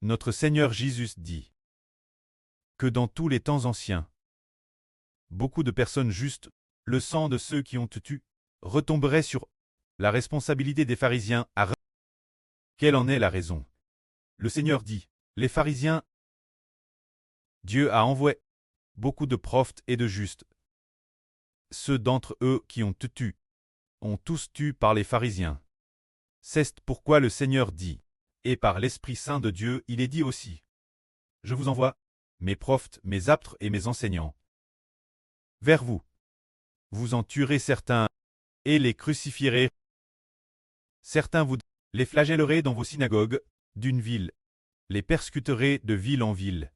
Notre Seigneur Jésus dit que dans tous les temps anciens, beaucoup de personnes justes, le sang de ceux qui ont tué, retomberait sur la responsabilité des pharisiens. Quelle en est la raison? Le Seigneur dit, les pharisiens, Dieu a envoyé beaucoup de prophètes et de justes. Ceux d'entre eux qui ont tué, ont tous tué par les pharisiens. C'est pourquoi le Seigneur dit, et par l'Esprit Saint de Dieu il est dit aussi, je vous envoie, mes prophètes, mes apôtres et mes enseignants, vers vous. Vous en tuerez certains, et les crucifierez. Certains vous les flagellerez dans vos synagogues, d'une ville, les persécuterez de ville en ville.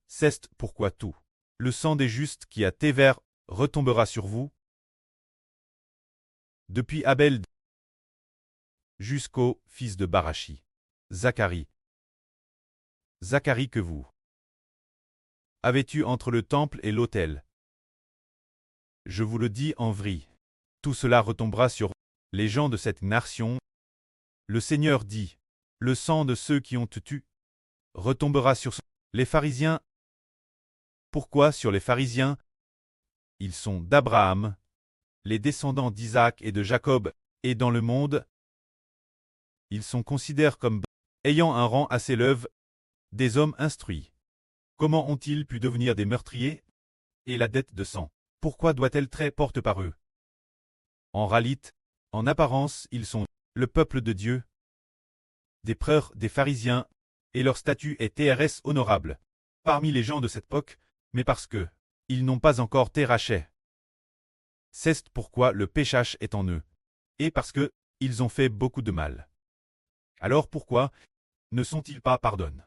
C'est pourquoi tout le sang des justes qui a été vers retombera sur vous, depuis Abel jusqu'au fils de Barachi, Zacharie. Zacharie que vous avez tué entre le temple et l'autel. Je vous le dis en vrai, tout cela retombera sur les gens de cette nation. Le Seigneur dit, le sang de ceux qui ont tué retombera sur les pharisiens. Pourquoi sur les pharisiens? Ils sont d'Abraham, les descendants d'Isaac et de Jacob, et dans le monde, ils sont considérés comme ayant un rang assez élevé, des hommes instruits. Comment ont-ils pu devenir des meurtriers? Et la dette de sang, pourquoi doit-elle être portée par eux? En réalité, en apparence, ils sont le peuple de Dieu, des prêtres des pharisiens, et leur statut est TRS honorable parmi les gens de cette époque, mais parce que ils n'ont pas encore été rachetés. C'est pourquoi le péchage est en eux, et parce que ils ont fait beaucoup de mal. Alors pourquoi ne sont-ils pas pardonnés?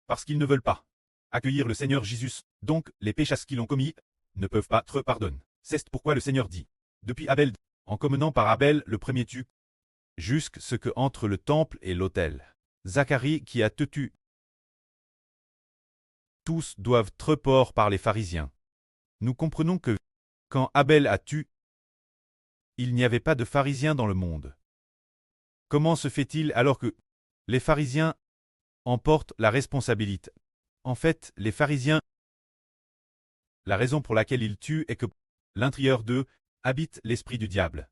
Parce qu'ils ne veulent pas accueillir le Seigneur Jésus, donc les péchés qu'ils ont commis ne peuvent pas être pardonnés. C'est pourquoi le Seigneur dit, depuis Abel, en commençant par Abel le premier tue, jusqu'à ce que entre le temple et l'autel, Zacharie qui a tué. Tous doivent être portés par les pharisiens. Nous comprenons que, quand Abel a tué, il n'y avait pas de pharisiens dans le monde. Comment se fait-il alors que les pharisiens en portent la responsabilité? En fait, les pharisiens, la raison pour laquelle ils tuent est que l'intérieur d'eux habite l'esprit du diable.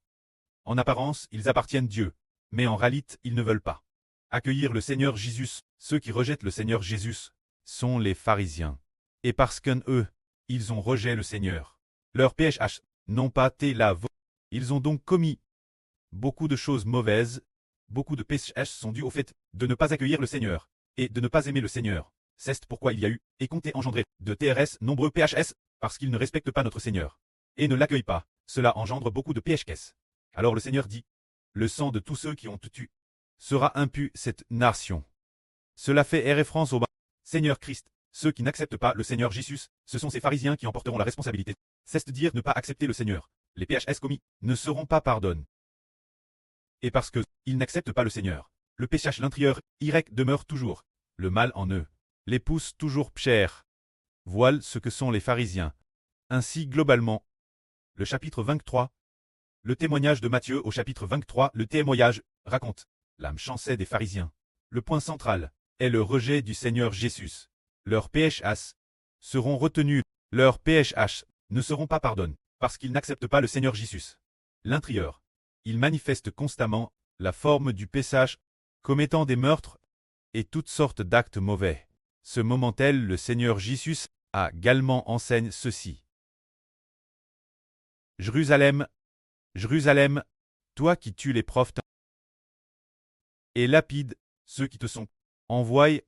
En apparence, ils appartiennent à Dieu, mais en réalité, ils ne veulent pas accueillir le Seigneur Jésus. Ceux qui rejettent le Seigneur Jésus sont les pharisiens. Et parce qu'en eux, ils ont rejeté le Seigneur, leurs péchés n'ont pas été lavés. Ils ont donc commis beaucoup de choses mauvaises. Beaucoup de péchés sont dus au fait de ne pas accueillir le Seigneur et de ne pas aimer le Seigneur. C'est pourquoi il y a eu et compté engendré de TRS nombreux PHS, parce qu'ils ne respectent pas notre Seigneur et ne l'accueillent pas. Cela engendre beaucoup de PHS. Alors le Seigneur dit, le sang de tous ceux qui ont tué sera impu cette nation. Cela fait référence au Seigneur Christ. Ceux qui n'acceptent pas le Seigneur Jésus, ce sont ces pharisiens qui en porteront la responsabilité. C'est-à-dire ne pas accepter le Seigneur. Les PHS commis ne seront pas pardonnés. Et parce que ils n'acceptent pas le Seigneur, le péchage l'intérieur, demeure toujours. Le mal en eux les pousse toujours cher. Voilà ce que sont les pharisiens. Ainsi globalement, le chapitre 23, le témoignage de Matthieu au chapitre 23, le témoignage raconte l'âme chancée des pharisiens. Le point central est le rejet du Seigneur Jésus. Leurs PHS seront retenus. Leurs PHS ne seront pas pardonnés parce qu'ils n'acceptent pas le Seigneur Jésus. L'intérieur, ils manifestent constamment la forme du péchage, commettant des meurtres et toutes sortes d'actes mauvais. Ce moment-tel, le Seigneur Jésus a également enseigne ceci. Jérusalem, Jérusalem, toi qui tues les prophètes et lapides ceux qui te sont envoyés.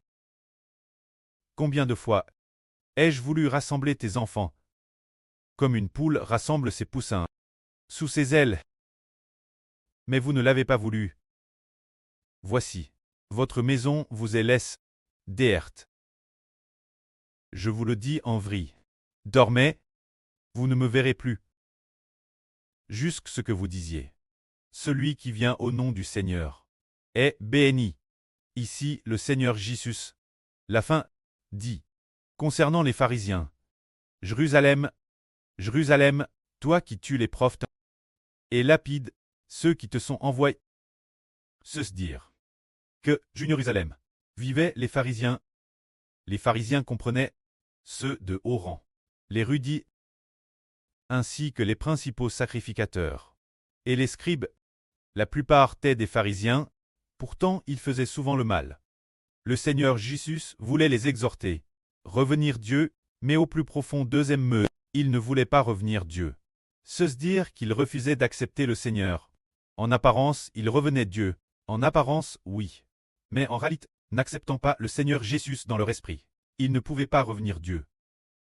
Combien de fois ai-je voulu rassembler tes enfants, comme une poule rassemble ses poussins sous ses ailes? Mais vous ne l'avez pas voulu. Voici, votre maison vous est laisse déserte. Je vous le dis en vrai. Dormez, vous ne me verrez plus. Jusqu'à ce que vous disiez. Celui qui vient au nom du Seigneur est béni. Ici, le Seigneur Jésus. La fin dit. Concernant les pharisiens. Jérusalem, Jérusalem, toi qui tues les prophètes et lapides ceux qui te sont envoyés. Se dire que, Jérusalem, vivaient les pharisiens Les pharisiens comprenaient ceux de haut rang, les érudits, ainsi que les principaux sacrificateurs. Et les scribes, la plupart étaient des pharisiens, pourtant ils faisaient souvent le mal. Le Seigneur Jésus voulait les exhorter, revenir Dieu, mais au plus profond d'eux ils ne voulaient pas revenir Dieu. Se dire qu'ils refusaient d'accepter le Seigneur. En apparence, ils revenaient Dieu, en apparence, oui. Mais en réalité, n'acceptant pas le Seigneur Jésus dans leur esprit, ils ne pouvaient pas revenir Dieu.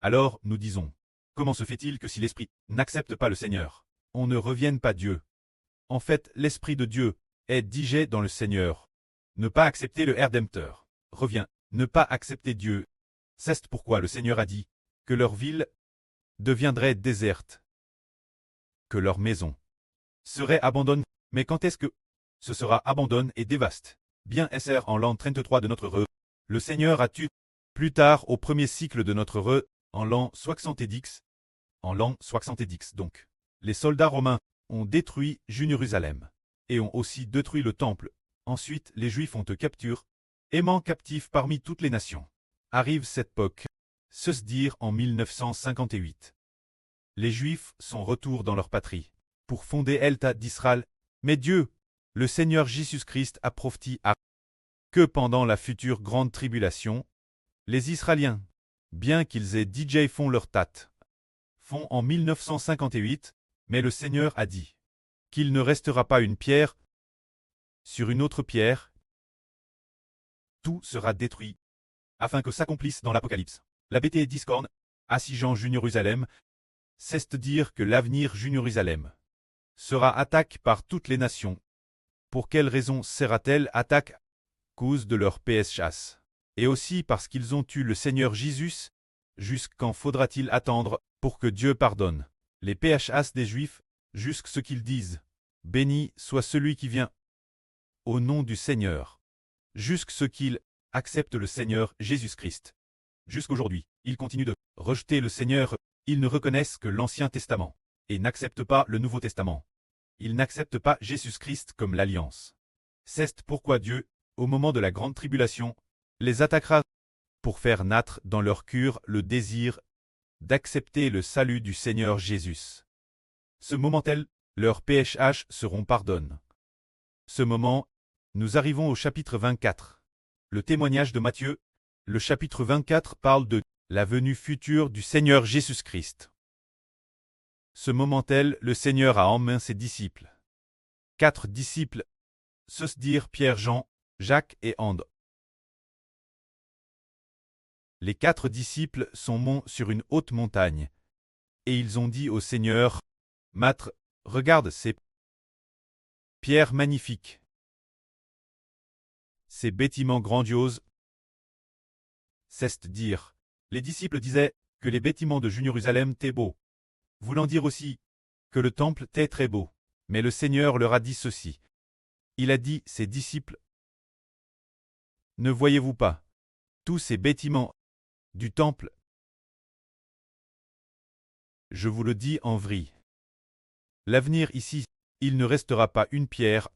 Alors, nous disons, comment se fait-il que si l'Esprit n'accepte pas le Seigneur, on ne revienne pas Dieu? En fait, l'Esprit de Dieu est digé dans le Seigneur. Ne pas accepter le Rédempteur revient, ne pas accepter Dieu. C'est pourquoi le Seigneur a dit que leur ville deviendrait déserte, que leur maison serait abandonnée. Mais quand est-ce que ce sera abandonné et dévaste? Bien SR en l'an 33 de notre re. Le Seigneur a tué plus tard au premier cycle de notre re, en l'an 70. En l'an 70 donc. Les soldats romains ont détruit Jérusalem et ont aussi détruit le temple. Ensuite, les Juifs ont te capturé, aimant captifs parmi toutes les nations. Arrive cette époque, se dire en 1958. Les Juifs sont retour dans leur patrie, pour fonder l'État d'Israël. Mais Dieu, le Seigneur Jésus-Christ a prophétisé que pendant la future grande tribulation, les Israéliens, bien qu'ils aient DJ font leur tâte, font en 1958, mais le Seigneur a dit qu'il ne restera pas une pierre sur une autre pierre, tout sera détruit, afin que s'accomplisse dans l'Apocalypse. La BT discorne, assigeant Jérusalem, c'est dire que l'avenir Jérusalem sera attaqué par toutes les nations. Pour quelle raison sera-t-elle attaquée? Cause de leur chasse. Et aussi parce qu'ils ont eu le Seigneur Jésus. Jusqu'en faudra-t-il attendre pour que Dieu pardonne les PHAs des Juifs, jusqu'à ce qu'ils disent « Béni soit celui qui vient au nom du Seigneur », jusqu'à ce qu'ils acceptent le Seigneur Jésus-Christ. Jusqu'aujourd'hui, ils continuent de rejeter le Seigneur, ils ne reconnaissent que l'Ancien Testament, et n'acceptent pas le Nouveau Testament. Ils n'acceptent pas Jésus-Christ comme l'Alliance. C'est pourquoi Dieu, au moment de la grande tribulation, les attaquera pour faire naître dans leur cœur le désir d'accepter le salut du Seigneur Jésus. Ce moment-tel, leurs PHH seront pardonnés. Ce moment, nous arrivons au chapitre 24. Le témoignage de Matthieu, le chapitre 24 parle de la venue future du Seigneur Jésus-Christ. Ce moment-tel, le Seigneur a en main ses disciples. 4 disciples, se dire Pierre, Jean, Jacques et André. Les 4 disciples sont montés sur une haute montagne, et ils ont dit au Seigneur, « Maître, regarde ces pierres magnifiques, ces bâtiments grandioses. » C'est dire, les disciples disaient que les bâtiments de Jérusalem étaient beaux, voulant dire aussi que le temple était très beau. Mais le Seigneur leur a dit ceci. Il a dit ses disciples, « Ne voyez-vous pas tous ces bâtiments du temple? Je vous le dis en vrai. L'avenir ici, il ne restera pas une pierre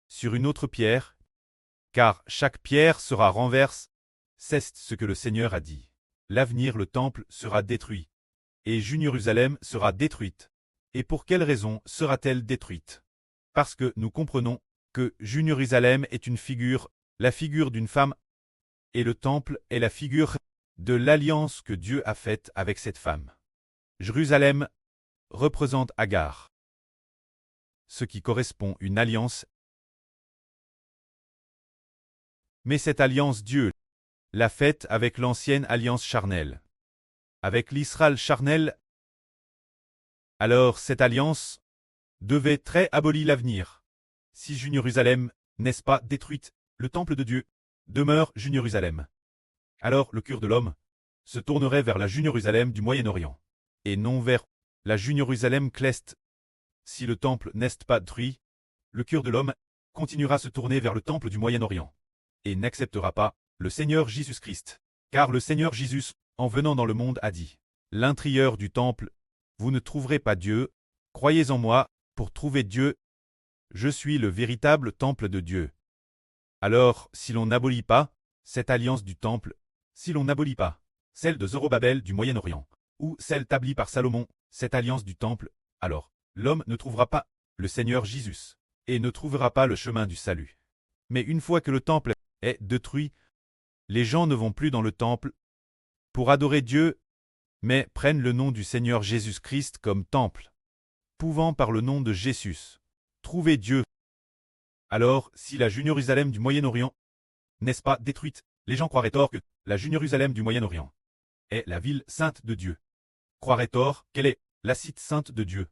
sur une autre pierre, car chaque pierre sera renversée. C'est ce que le Seigneur a dit. L'avenir, le temple sera détruit, et Jérusalem sera détruite. Et pour quelle raison sera-t-elle détruite? Parce que nous comprenons que Jérusalem est une figure, la figure d'une femme, et le temple est la figure de l'alliance que Dieu a faite avec cette femme. Jérusalem représente Agar, ce qui correspond à une alliance. Mais cette alliance Dieu l'a faite avec l'ancienne alliance charnelle, avec l'Israël charnel. Alors cette alliance devait très abolir l'avenir. Si Jérusalem n'est pas détruite, le temple de Dieu demeure Jérusalem. Alors le cœur de l'homme se tournerait vers la Jérusalem du Moyen-Orient, et non vers la Jérusalem céleste. Si le temple n'est pas détruit, le cœur de l'homme continuera à se tourner vers le temple du Moyen-Orient, et n'acceptera pas le Seigneur Jésus-Christ. Car le Seigneur Jésus, en venant dans le monde, a dit, « L'intérieur du temple, vous ne trouverez pas Dieu, croyez en moi, pour trouver Dieu. Je suis le véritable temple de Dieu. » Alors, si l'on n'abolit pas cette alliance du temple, Si l'on n'abolit pas celle de Zorobabel du Moyen-Orient, ou celle établie par Salomon, cette alliance du temple, alors l'homme ne trouvera pas le Seigneur Jésus, et ne trouvera pas le chemin du salut. Mais une fois que le temple est détruit, les gens ne vont plus dans le temple pour adorer Dieu, mais prennent le nom du Seigneur Jésus-Christ comme temple, pouvant par le nom de Jésus trouver Dieu. Alors, si la Jérusalem du Moyen-Orient n'est-ce pas détruite, les gens croiraient tort que la Jérusalem du Moyen-Orient est la ville sainte de Dieu. Croiraient tort qu'elle est la cite sainte de Dieu.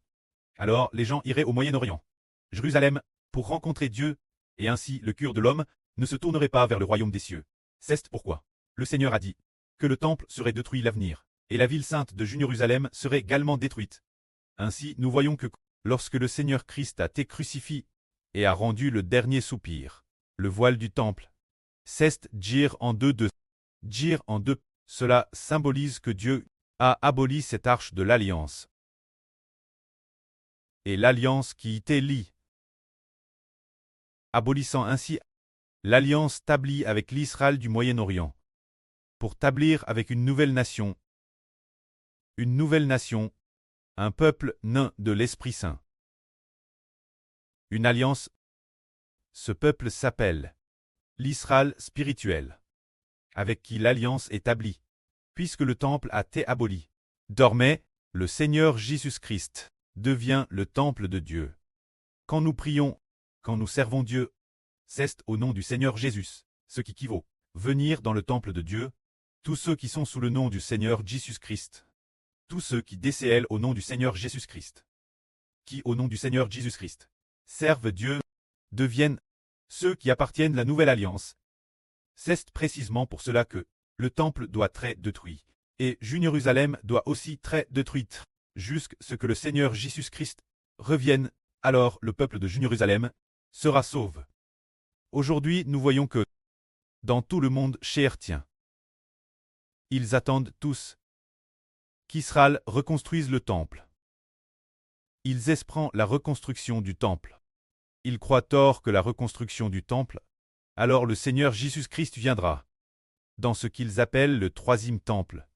Alors les gens iraient au Moyen-Orient, Jérusalem, pour rencontrer Dieu, et ainsi le cœur de l'homme ne se tournerait pas vers le royaume des cieux. C'est pourquoi le Seigneur a dit que le temple serait détruit l'avenir, et la ville sainte de Jérusalem serait également détruite. Ainsi nous voyons que lorsque le Seigneur Christ a été crucifié et a rendu le dernier soupir, le voile du temple, c'est dire en deux, cela symbolise que Dieu a aboli cette arche de l'alliance. Et l'alliance qui y était liée, abolissant ainsi l'alliance établie avec l'Israël du Moyen-Orient, pour établir avec une nouvelle nation, un peuple nain de l'Esprit Saint. Une alliance, ce peuple s'appelle l'Israël spirituel, avec qui l'alliance est établie, puisque le temple a été aboli. Désormais, le Seigneur Jésus-Christ devient le temple de Dieu. Quand nous prions, quand nous servons Dieu, c'est au nom du Seigneur Jésus, ce qui équivaut venir dans le temple de Dieu, tous ceux qui sont sous le nom du Seigneur Jésus-Christ, tous ceux qui décèlent au nom du Seigneur Jésus-Christ, qui au nom du Seigneur Jésus-Christ servent Dieu, deviennent ceux qui appartiennent à la nouvelle alliance. C'est précisément pour cela que le temple doit être détruit, et Jérusalem doit aussi être détruite, jusqu'à ce que le Seigneur Jésus-Christ revienne, alors le peuple de Jérusalem sera sauvé. Aujourd'hui nous voyons que, dans tout le monde chrétien, ils attendent tous qu'Israël reconstruise le temple. Ils espèrent la reconstruction du temple. Ils croient tort que la reconstruction du temple, alors le Seigneur Jésus-Christ viendra, dans ce qu'ils appellent le troisième temple.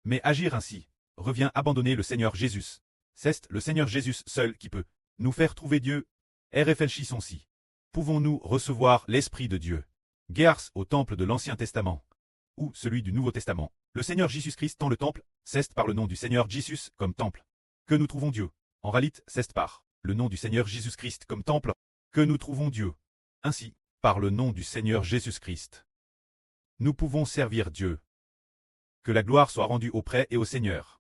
Mais agir ainsi revient abandonner le Seigneur Jésus. C'est le Seigneur Jésus seul qui peut nous faire trouver Dieu. Et réfléchissons-y. Pouvons-nous recevoir l'Esprit de Dieu, grâce au temple de l'Ancien Testament, ou celui du Nouveau Testament? Le Seigneur Jésus-Christ tend le temple, c'est par le nom du Seigneur Jésus comme temple que nous trouvons Dieu. En réalité, c'est par le nom du Seigneur Jésus-Christ comme temple que nous trouvons Dieu. Ainsi, par le nom du Seigneur Jésus-Christ, nous pouvons servir Dieu. Que la gloire soit rendue auprès et au Seigneur.